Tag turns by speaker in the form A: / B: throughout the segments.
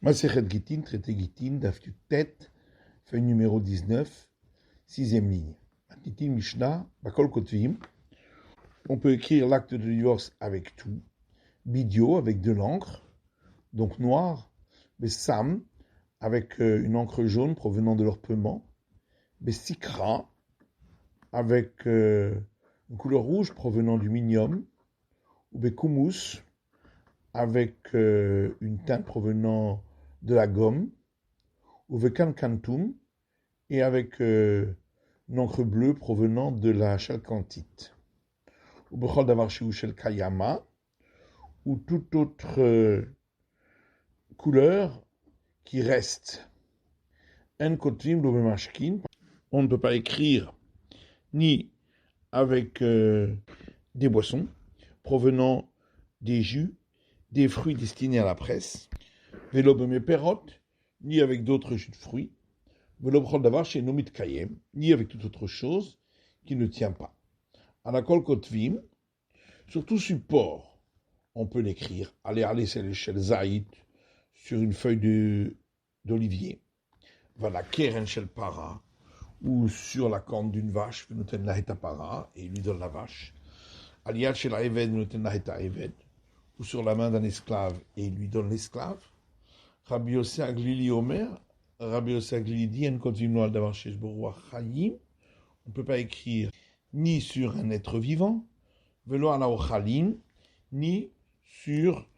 A: Masechet Gittin, traité Gittin, Daf Tête, feuille numéro 19, sixième ligne. Gittin Mishnah, Bakol Kotvim. On peut écrire l'acte de divorce avec tout. Bidio, avec de l'encre, donc noir. Bessam, avec une encre jaune provenant de leur pelement. Bessikra, avec une couleur rouge provenant du minium. Ou Bekumus, avec une teinte provenant de la gomme. Ou Vekankantum, et avec une encre bleue provenant de la chalcantite. Ou Bechol Davar Shel Kayama, ou toute autre couleur qui reste. En Kotvim Lobemashkin, on ne peut pas écrire ni avec des boissons provenant des jus, des fruits destinés à la presse, Velobeme Perot, ni avec d'autres jus de fruits, Velobchol Davar chez Nomit Kayem, ni avec toute autre chose qui ne tient pas. Anakol Kotvim, sur tout support, on peut l'écrire. Allez, c'est l'échelle Zaït, sur une feuille d'olivier. Voilà, Keren Shel Para, ou sur la corne d'une vache, Venoten la Heta Para, et il lui donne la vache. Aliad Shel Eved, Venoten la Heta Eved, ou sur la main d'un esclave, et il lui donne l'esclave. Rabbi Yossi Aglili Omer, Rabbi Yossi Aglili dit, En Kotvim Noal Davar Shesh Borua Chayim, on ne peut pas écrire ni sur un être vivant, Velo ala Ochalim, ni sur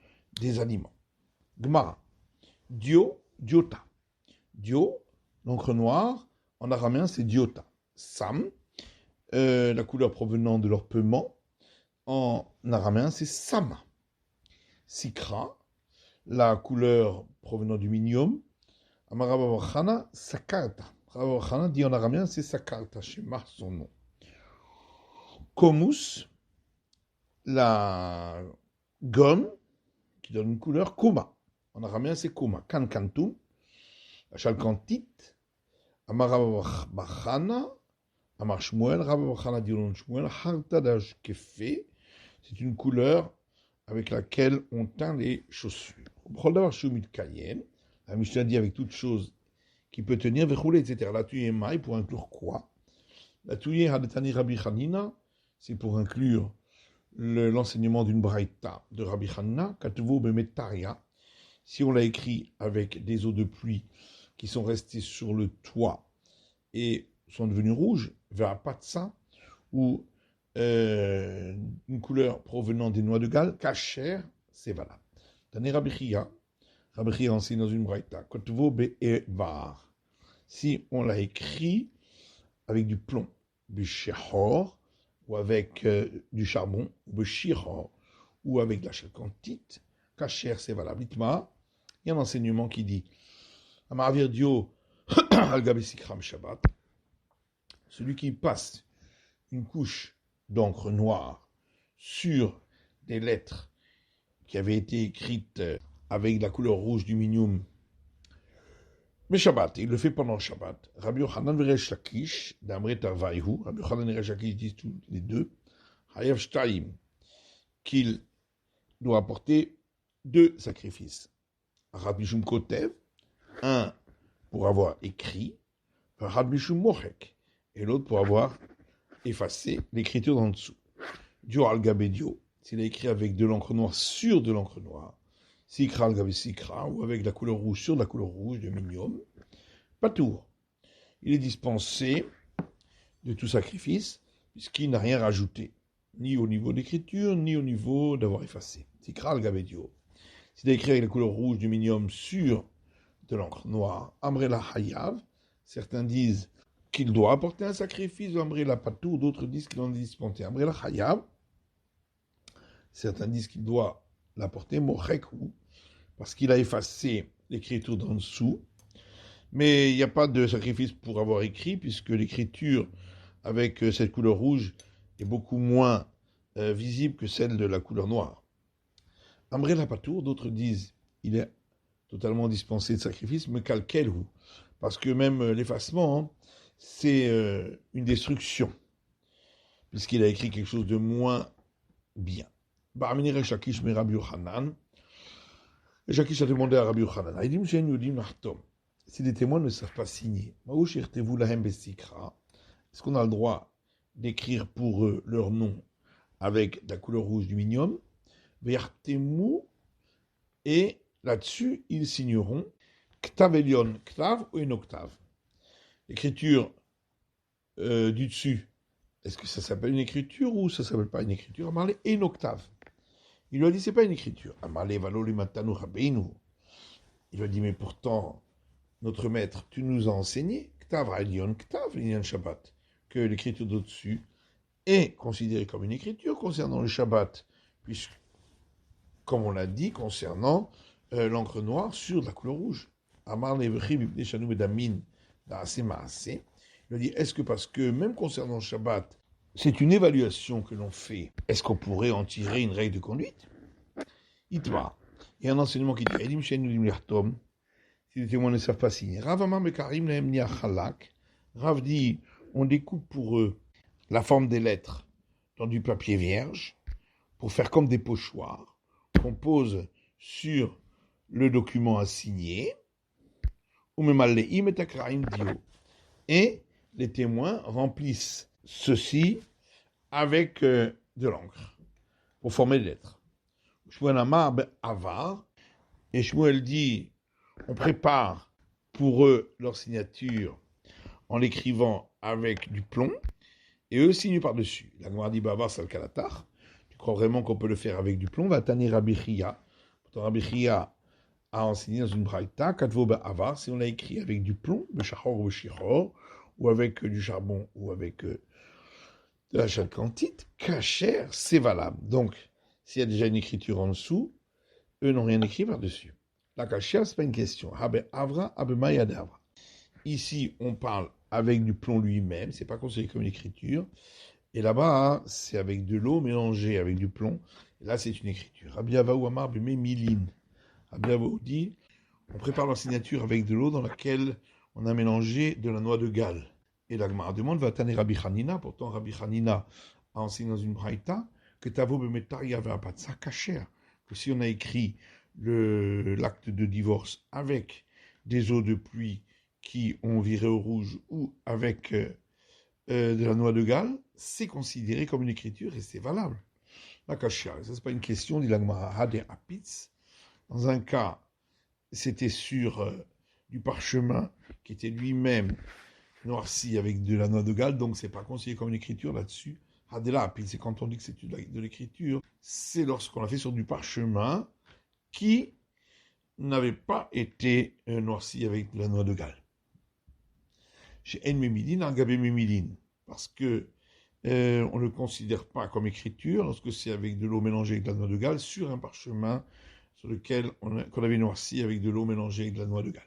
A: des aliments. Gemara. Dio, diota. Dio, l'encre noire, en araméen c'est diota. Sam, la couleur provenant de leur pelement, en araméen c'est sama. Sikra, la couleur provenant du minium, Amarababachana, sakarta. Rababachana dit en araméen c'est sakarta, Shema son nom. Komus, la gomme, qui donne une couleur, koma. En araméen, c'est koma. Kankantum, la chalcantite, amarabachana, amar shmuel, rababachana dilon shmuel, hartadash kefe, c'est une couleur avec laquelle on teint les chaussures. Bchol shumit kayen, la Mishnah dit avec toute chose qui peut tenir, vechoule, etc. La tuyé maï pour inclure quoi? La tuyé hadetani rabbi chanina, c'est pour inclure l'enseignement d'une braïta de Rabbi Hanina, Katvo Bemetaria, si on l'a écrit avec des eaux de pluie qui sont restées sur le toit et sont devenues rouges, vers Patsa, ou une couleur provenant des noix de Galles, Kacher, c'est valable. Dans Rabbi Chia enseigne dans une braïta, Katvo Be'evar, si on l'a écrit avec du plomb, Bishehor, ou avec du charbon, ou beshira, ou avec de la chalcantite, kacher, c'est valable. Itma, il y a un enseignement qui dit Amaravir dio al-gabesikram shabbat, celui qui passe une couche d'encre noire sur des lettres qui avaient été écrites avec la couleur rouge du minium, mais Shabbat, il le fait pendant Shabbat. Rabbi Yochanan et Resh Lakish, d'Amret Avayhu, Rabbi Yochanan et Resh Lakish disent tous les deux, Hayav Shtaim, qu'il doit apporter 2 sacrifices. Rabbi Shum Kotev, un pour avoir écrit, Rabbi Shum Mochek, et l'autre pour avoir effacé l'écriture d'en dessous. Dio al Gabedio, s'il a écrit avec de l'encre noire sur de l'encre noire, Sikra al Sikra, ou avec la couleur rouge sur la couleur rouge de minium, Patour. Il est dispensé de tout sacrifice, puisqu'il n'a rien rajouté, ni au niveau d'écriture, ni au niveau d'avoir effacé. Sikra al Gabedio. S'il a écrit avec la couleur rouge du minium sur de l'encre noire, Amrela Hayav, certains disent qu'il doit apporter un sacrifice, Amrela Patour, d'autres disent qu'il en est dispensé. Amrela Hayav, certains disent qu'il doit l'apporter, Mochekou, parce qu'il a effacé l'écriture d'en dessous, mais il n'y a pas de sacrifice pour avoir écrit, puisque l'écriture avec cette couleur rouge est beaucoup moins visible que celle de la couleur noire. Amré la Patour, d'autres disent il est totalement dispensé de sacrifice, mais calquel, parce que même l'effacement, c'est une destruction, puisqu'il a écrit quelque chose de moins bien. Ba'amini Resh Lakish me Rabbi Yochanan, Jacques a demandé à Rabbi Yochanan, Aidim Shein Yudim Nachtom. Si les témoins ne savent pas signer, Maouch Irtevu Lahem Besikra, est-ce qu'on a le droit d'écrire pour eux leur nom avec de la couleur rouge du minium, Vertemu, et là-dessus, ils signeront Ktav Elion, Ktav ou une octave. L'écriture du dessus, est-ce que ça s'appelle une écriture ou ça ne s'appelle pas une écriture? Amarle et une octave. Il lui a dit, c'est pas une écriture. Amarle Valoli Matanu Rabbeinu. Il lui a dit, mais pourtant, notre maître, tu nous as enseigné, Ktav Elion, Ktav, l'Inyan Shabbat, que l'écriture d'au-dessus est considérée comme une écriture concernant le Shabbat, puisque, comme on l'a dit, concernant l'encre noire sur de la couleur rouge. Amar Levchi Bibne Shanu Bedamin Daase Maase. Il a dit, est-ce que parce que, même concernant le Shabbat, c'est une évaluation que l'on fait, est-ce qu'on pourrait en tirer une règle de conduite? Itma. Il y a un enseignement qui dit, Edim Shenu Dim Lertom, si les témoins ne savent pas signer. Rav Amar Mekarim Lehem Nia Chalak. Rav dit, on découpe pour eux la forme des lettres dans du papier vierge, pour faire comme des pochoirs, qu'on pose sur le document à signer, et les témoins remplissent ceci avec de l'encre pour former les lettres. Shmuel Amar Avar, et Shmuel dit, on prépare pour eux leur signature en l'écrivant avec du plomb, et eux signent par-dessus. La Gemara dit Bavar Salkalatar. Tu crois vraiment qu'on peut le faire avec du plomb? Va Tani Rabbi Chia. Pourtant Rabbi Chia a enseigné dans une braïta, Katvo Ba'avar, si on l'a écrit avec du plomb, Beshachor ou Beshiror, ou avec du charbon, ou avec de la chalcantite, Kacher, c'est valable. Donc, s'il y a déjà une écriture en dessous, eux n'ont rien écrit par-dessus. La Kacher, c'est pas une question. Habe Avra, Habe Mayadavra. Ici, on parle avec du plomb lui-même, c'est pas considéré comme une écriture. Et là-bas, c'est avec de l'eau mélangée avec du plomb. Et là, c'est une écriture. Rabbi Avaou Amar Bemé Milin. Rabbi Avaou dit, on prépare leur signature avec de l'eau dans laquelle on a mélangé de la noix de Galles. Et la Gemara demande, va tanner Rabbi Hanina. Pourtant, Rabbi Hanina a enseigné dans une braïta que Tavo Bemetari avait un patsa kacher. Que si on a écrit l'acte de divorce avec des eaux de pluie qui ont viré au rouge ou avec de la noix de Galles, c'est considéré comme une écriture et c'est valable. La kasha, ça c'est pas une question, dit la Gemara, Hade Apitz. Dans un cas, c'était sur du parchemin qui était lui-même noirci avec de la noix de Galles, donc c'est pas considéré comme une écriture là-dessus. Hadela Apitz, c'est quand on dit que c'est de l'écriture, c'est lorsqu'on l'a fait sur du parchemin qui n'avait pas été noirci avec de la noix de Galles. Chez En Memilin, Argabé Memilin, parce que on ne le considère pas comme écriture lorsque c'est avec de l'eau mélangée avec de la noix de Galles sur un parchemin sur lequel qu'on avait noirci avec de l'eau mélangée avec de la noix de Galles.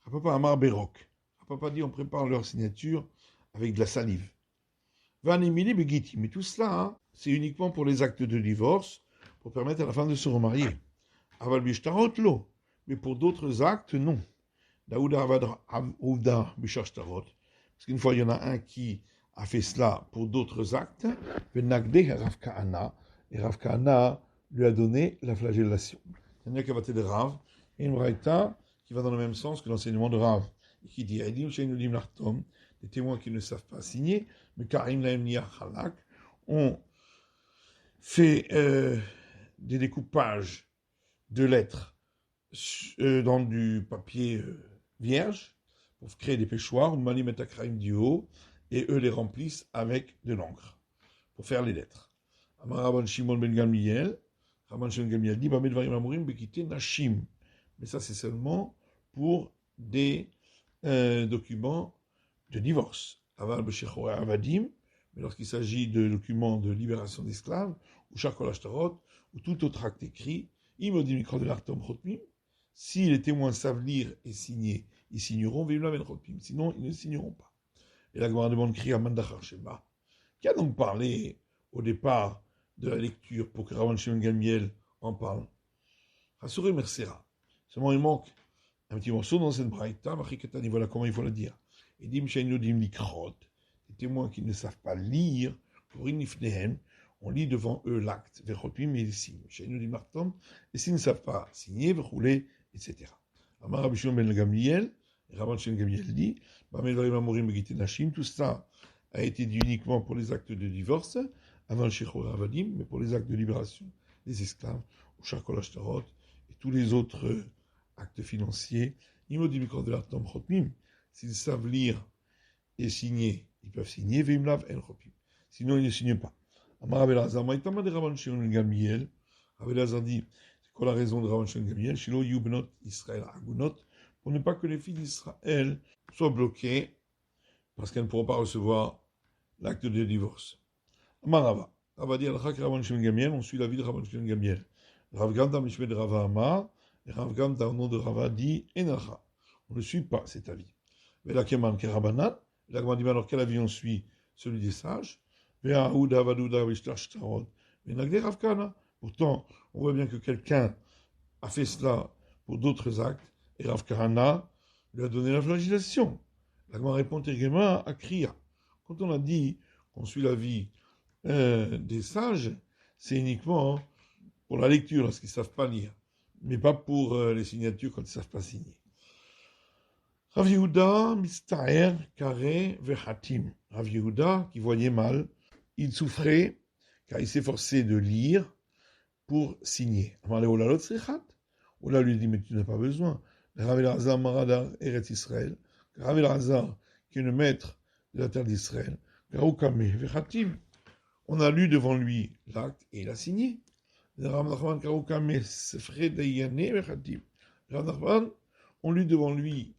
A: Rapapa Amar Berok. Rapapa dit on prépare leur signature avec de la salive. Van Emili Begiti. Mais tout cela, hein, c'est uniquement pour les actes de divorce, pour permettre à la femme de se remarier. Aval Bishtarot, l'eau. Mais pour d'autres actes, non. Daouda Avda Bishashtarot. Parce qu'une fois, il y en a un qui a fait cela pour d'autres actes. Venagde Rav Kahana. Et Rav Kahana lui a donné la flagellation. C'est-à-dire qu'il va de Rav. Et une braïta qui va dans le même sens que l'enseignement de Rav. Et qui dit Edim Sheinudim Lartom. Des témoins qui ne savent pas signer. Mais Karim Laem Niachalak. On fait des découpages de lettres dans du papier vierge pour créer des péchoirs, ou Mali Metakraim du haut, et eux les remplissent avec de l'encre pour faire les lettres. Amar Rabban Shimon ben Gamliel, Rabban Shimon ben Gamliel dit Bamed Varim Amurim Bekite Nashim. Mais ça c'est seulement pour des documents de divorce. Aval Beshechore Avadim, mais lorsqu'il s'agit de documents de libération d'esclaves, ou Charkol Ashtarot, ou tout autre acte écrit, Imodim Mikro de l'Artom Chotmim, si les témoins savent lire et signer, ils signeront, sinon ils ne signeront pas. Et la Gemara demande crie à Mandachar Sheba, qui a donc parlé au départ de la lecture pour que Rabban Shimon Gamliel en parle. Rassurez Mersera. Seulement il manque un petit morceau dans cette braïta, voilà comment il faut le dire. Et dim sheinudim likrot, les témoins qui ne savent pas lire, pour inifnehem, on lit devant eux l'acte, Vechotmim, et ils signent. Chez nous, dit Martom, et s'ils ne savent pas signer, Vechouler, etc. Amar Rabbi Shimon ben Gamliel, et Rabban Shimon Gamliel dit, Bamedvarim Amorim Begite Nashim, tout ça a été dit uniquement pour les actes de divorce, avant le Shechor Avadim, mais pour les actes de libération des esclaves, au Shakol Ashtarot, et tous les autres actes financiers, Imodi Mikor de l'Artom Chotmim, s'ils savent lire et signer, ils peuvent signer, Veimlav El Chotmim. Sinon, ils ne signent pas. Amar Rabbi Elazar, Maïtama de Rabban Shimon ben Gamliel, Rabbi Elazar dit, c'est quoi la raison de Rabban Shimon ben Gamliel, Shilo Yubnot Israël Agunot, pour ne pas que les filles d'Israël soient bloquées, parce qu'elles ne pourront pas recevoir l'acte de divorce. Amar Rava, Rava dit, Al-Chak Rabban Shimon ben Gamliel, on suit la vie de Rabban Shimon ben Gamliel. Rav Gamda Mishme de Rava Amar, et Rav Gamda au nom de Rava dit, Enacha, on ne suit pas cet avis. Mais la Keman Kerabanan, la Gemara dit, alors quel avis on suit? Celui des sages. Pourtant, on voit bien que quelqu'un a fait cela pour d'autres actes, et Rav Kahana lui a donné la flagellation. La Gemara répond Tergema à Kriya. Quand on a dit qu'on suit l'avis des sages, c'est uniquement pour la lecture, lorsqu'ils ne savent pas lire, mais pas pour les signatures quand ils ne savent pas signer. Rav Yehuda, Mistaer, Kare, Vechatim. Rav Yehuda, qui voyait mal, il souffrait car il s'efforçait de lire pour signer. Ola lui dit, mais tu n'as pas besoin. Rav Elazar Maradar Eretz Israël. Rav Elazar, qui est le maître de la terre d'Israël. Garoukame, Vechatim. On a lu devant lui l'acte et il a signé. Rav Nachman, Garoukame, Sefre Dayane, Vechatim. Rav Nachman, on lut devant lui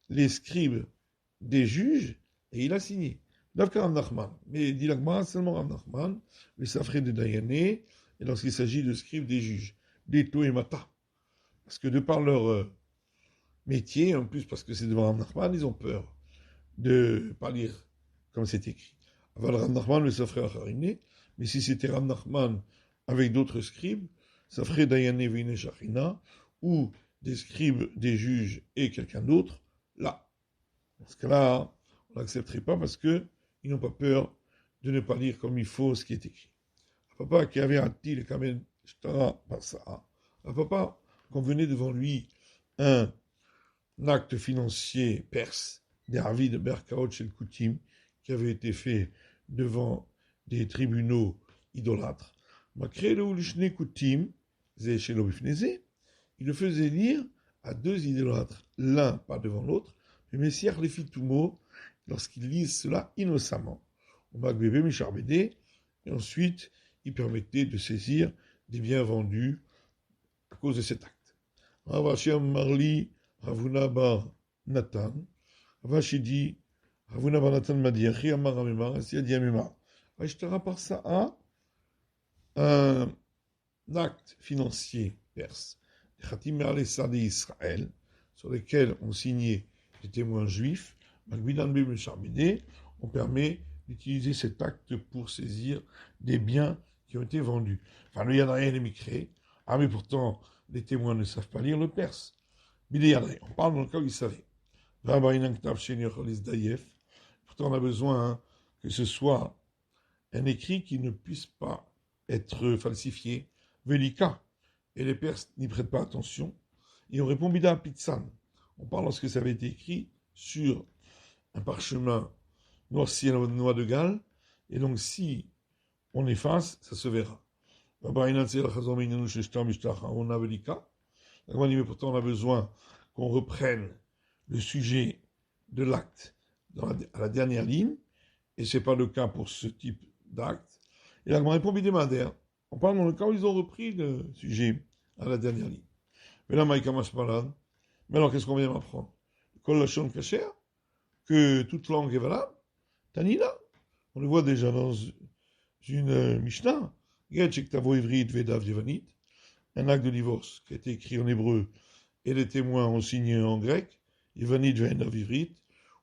A: les scribes des juges et il a signé. Davka Rav Nachman, mais dit l'Agmara seulement Rav Nachman, les safrés de Dayané, et lorsqu'il s'agit de scribes des juges, des To et Mata. Parce que de par leur métier, en plus parce que c'est devant Rav Nachman, ils ont peur de ne pas lire comme c'est écrit. Avant Rav Nachman, le safré Achariné, mais si c'était Rav Nachman avec d'autres scribes, safré Dayané Vine Shachina, ou des scribes des juges et quelqu'un d'autre, là. Dans ce cas-là, on n'accepterait pas parce qu'ils n'ont pas peur de ne pas lire comme il faut ce qui est écrit. Papa qui avait un til kamen shtara par ça. Papa, qu'on venait devant lui un acte financier perse, d'Arvi de Berkaot chez le Koutim, qui avait été fait devant des tribunaux idolâtres. Il le faisait lire à deux idolâtres, l'un pas devant l'autre, mais Messiah les fit tout mot, lorsqu'ils lisent cela innocemment. On va bébé Micharbédé, et ensuite, il permettait de saisir des biens vendus à cause de cet acte. Ravashir Marli, Ravuna Bar Nathan, Ravashi dit, Ravuna Bar Nathan m'a dit, Achi Amar Amemar, Asi Adi Amemar. Vaishtara par ça un acte financier perse, les Khatim Merle Sade Israël, sur lesquels on signait des témoins juifs, on permet d'utiliser cet acte pour saisir des biens qui ont été vendus. Enfin, le Yadrien est micré. Ah, mais pourtant, les témoins ne savent pas lire le perse. On parle dans le cas où ils savaient. Pourtant, on a besoin que ce soit un écrit qui ne puisse pas être falsifié. Velika. Et les Perses n'y prêtent pas attention. Et on répond Bida Pitzan. On parle lorsque ça avait été écrit sur un parchemin noirci à la noix de Galles. Et donc, si on efface, ça se verra. Mais pourtant, on a besoin qu'on reprenne le sujet de l'acte à la dernière ligne. Et ce n'est pas le cas pour ce type d'acte. Et la Gemara répond Bidémadère. On parle dans le cas où ils ont repris le sujet à la dernière ligne. Mais là, Maïka Mashpalan. Mais alors, qu'est-ce qu'on vient m'apprendre? Kol Lashon Kasher, que toute langue est valable. Tanina, on le voit déjà dans une Mishnah. Get Tavo Ivrit Vedav Yevanit, un acte de divorce qui a été écrit en hébreu et les témoins ont signé en grec. Yevanit Vedav Ivrit,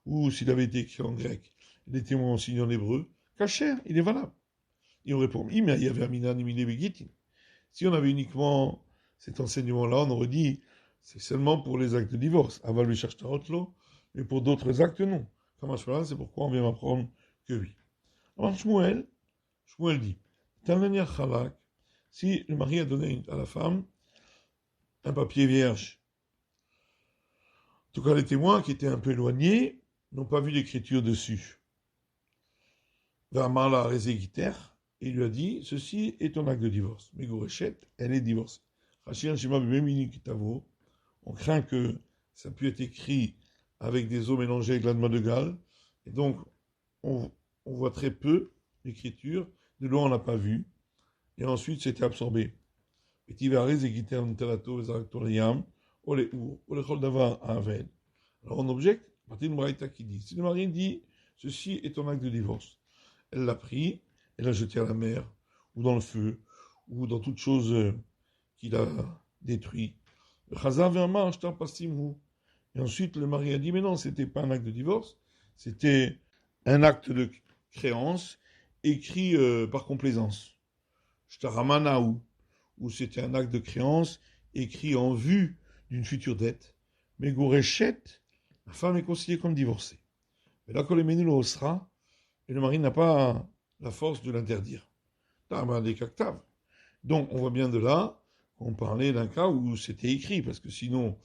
A: ou s'il avait été écrit en grec, les témoins ont signé en hébreu. Kasher, il est valable. Et on répond, mais il y avait Amina Nimile Begitin. Si on avait uniquement cet enseignement-là, on aurait dit, c'est seulement pour les actes de divorce. Aval le cherche tarotlo, mais pour d'autres actes, non. Comme à c'est pourquoi on vient m'apprendre que oui. Alors Shmuel dit, Tanania Chalak, si le mari a donné à la femme un papier vierge, en tout cas les témoins qui étaient un peu éloignés n'ont pas vu l'écriture dessus. Vermala Rezegiter, il lui a dit, ceci est ton acte de divorce. Mais Gourechet, elle est divorcée. Rachir Shima Bemini Kitavo, on craint que ça puisse être écrit avec des eaux mélangées avec l'adma de Galles, et donc on voit très peu l'écriture, de loin on n'a pas vu, et ensuite c'était absorbé. Et Tivarez et Giter Ntelato, Zaractoriam, Ole Our, Ole Choldava Avel. Alors on objecte, à partir de Braïta qui dit, si le mari dit, ceci est ton acte de divorce, elle l'a pris, elle l'a jeté à la mer, ou dans le feu, ou dans toute chose qu'il a détruit. Et ensuite, le mari a dit, mais non, c'était pas un acte de divorce, c'était un acte de créance écrit par complaisance. Shtaramanaou, où c'était un acte de créance écrit en vue d'une future dette. Mais Gourechet, la femme est considérée comme divorcée. Mais là, quand le menu le haussera, et le mari n'a pas la force de l'interdire. Donc, on voit bien de là qu'on parlait d'un cas où c'était écrit, parce que sinon,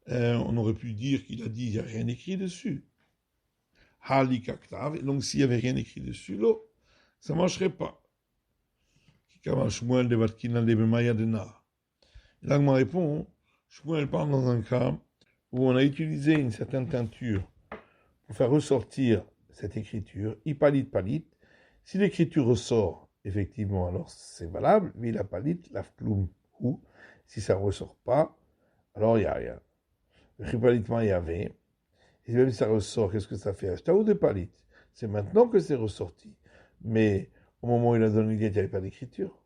A: on aurait pu dire qu'il a dit il n'y a rien écrit dessus. Hali kaktav, et donc s'il n'y avait rien écrit dessus, là, ça ne marcherait pas. Et là, je me réponds, Shmuel parle dans un cas où on a utilisé une certaine teinture pour faire ressortir cette écriture, ipalit palit. Si l'écriture ressort, effectivement, alors c'est valable, mais la palit, la floum, ou si ça ne ressort pas, alors il n'y a rien. Le chipalitement il y avait, et même si ça ressort, qu'est-ce que ça fait? Ashtaou de palit. C'est maintenant que c'est ressorti. Mais au moment où il a donné l'idée, il n'y avait pas d'écriture.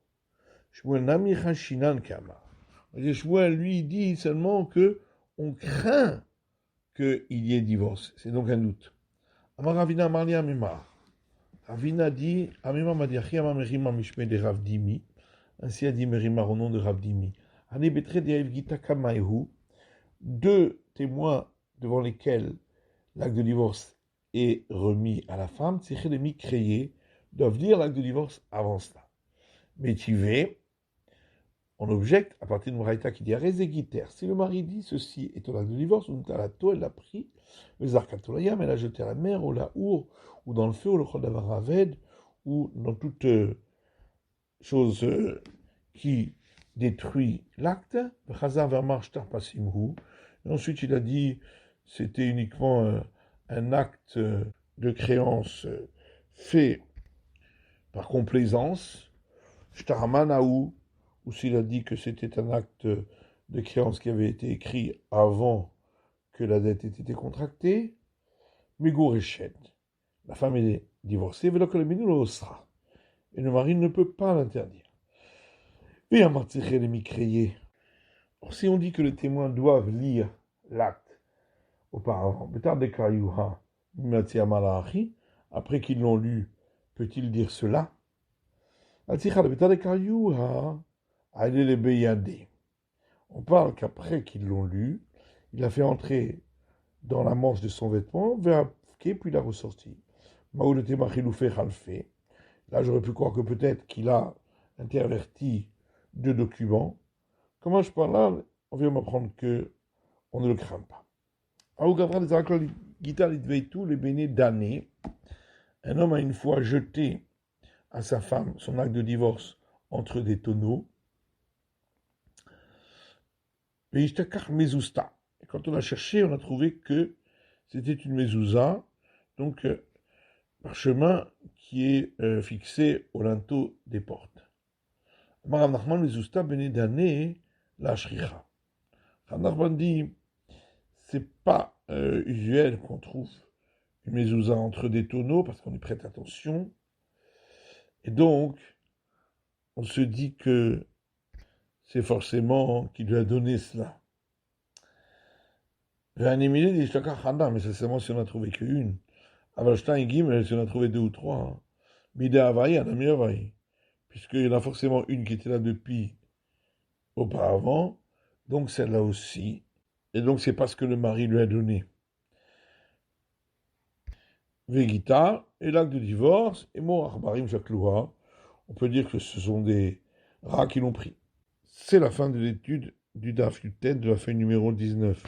A: Shmuel Nami Chashinan Kama. Shmuel, lui, il dit seulement que on craint qu'il y ait divorce. C'est donc un doute. Amar Ravina Marli Amimar. Ravina dit, Amimar m'a dit, Achiyama Merima Mishme de Ravdimi. Ainsi a dit Merima au nom de Ravdimi. Ani Betre de Evgita Kamaehu. Deux témoins devant lesquels l'acte de divorce est remis à la femme, c'est les créés, doivent lire l'acte de divorce avant cela. Mais Tivé, on objecte à partir de Moraïta qui dit Rezegiter. Si le mari dit ceci est un acte de divorce, ou Talato, elle l'a pris, le Zarkatolayam, elle l'a jeté à la mer, ou la Our, ou dans le feu, ou le Chodavaraved, ou dans toute chose qui détruit l'acte, Chazar Vermar Shtar Pasimhu. Et ensuite il a dit c'était uniquement un acte de créance fait par complaisance, Shtarmanaou, ou s'il a dit que c'était un acte de créance qui avait été écrit avant que la dette ait été contractée, Mégourechet, la femme est divorcée, et le mari ne peut pas l'interdire. Et Or, si on dit que les témoins doivent lire l'acte auparavant, après qu'ils l'ont lu, peut-il dire cela? On parle qu'après qu'ils l'ont lu, il a fait entrer dans la manche de son vêtement, puis il a ressorti. Là, j'aurais pu croire que peut-être qu'il a interverti deux documents. Comment je parle là? On vient m'apprendre que on ne le craint pas. Les béné d'année. Un homme a une fois jeté à sa femme son acte de divorce entre des tonneaux. Et quand on a cherché, on a trouvé que c'était une mezouza, donc parchemin qui est fixé au linteau des portes. Rav Nachman mezousta benedané la shricha. Rav Nachman dit, c'est pas usuel qu'on trouve une mezouza entre des tonneaux parce qu'on y prête attention. Et donc, on se dit que c'est forcément qui lui a donné cela. Mais c'est seulement si on n'a trouvé qu'une. Avalstein Gimel, si on a trouvé deux ou trois. Mida Havaï, Anami Havaï. Puisqu'il y en a forcément une qui était là depuis auparavant, donc celle-là aussi. Et donc c'est parce que le mari lui a donné. Vegita, et l'acte de divorce, et Morachbarim Shakloua. On peut dire que ce sont des rats qui l'ont pris. C'est la fin de l'étude du DAF Yuten de la feuille numéro 19.